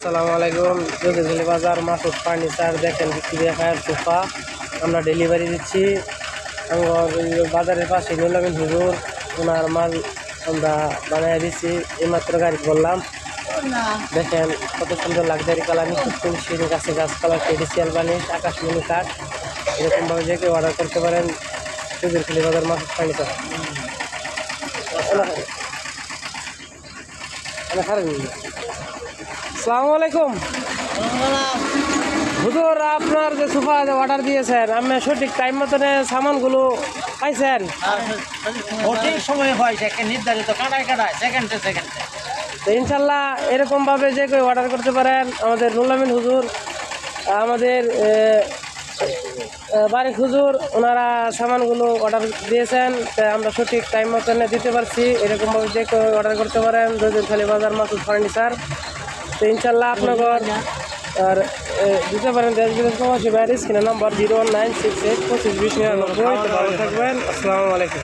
আসসালামু আলাইকুম। জগদীশলী বাজার মাসুদ ফার্নিচার দেখেন বিক্রি দেখায় সোফা আমরা ডেলিভারি দিচ্ছি। আমার বাজারের পাশে নুরুল হুজুর ওনার মাল আমরা বানিয়ে দিচ্ছি। এইমাত্র গাড়ি বললাম দেখেন কত সুন্দর লাক্সারি কালার নিখুঁত সিঁড়ির কাছে গাছ কালার ট্রেডিশিয়াল বানিশ আকাশমণি কাঠ এরকমভাবে যে কেউ অর্ডার করতে পারেন। জগদীশলী বাজার মাসুদ ফার্নিচার আসসালামু আলাইকুম হুজুর, আপনার যে সোফা অর্ডার দিয়েছেন আপনি সঠিক টাইম মতনে সামানগুলো পাইছেন? সঠিক সময় হয় নির্ধারিত কাটায় সেকেন্ডে তো ইনশাল্লাহ এরকমভাবে যে কেউ অর্ডার করতে পারেন। আমাদের নুরুল হুজুর, আমাদের বারিক হুজুর, ওনারা সামানগুলো অর্ডার দিয়েছেন, তাই আমরা সঠিক টাইম মতনে দিতে পারছি। এরকমভাবে যে কেউ অর্ডার করতে পারেন জগদীশলী বাজার মাসুদ ফার্নিচার। তো ইনশাল্লাহ আপনাদের আর দিতে পারেন দেশ বিদেশ প্রবাসী বাইরে স্ক্রিনের নম্বর 01968252099। ভালো থাকবেন। আসসালামু আলাইকুম।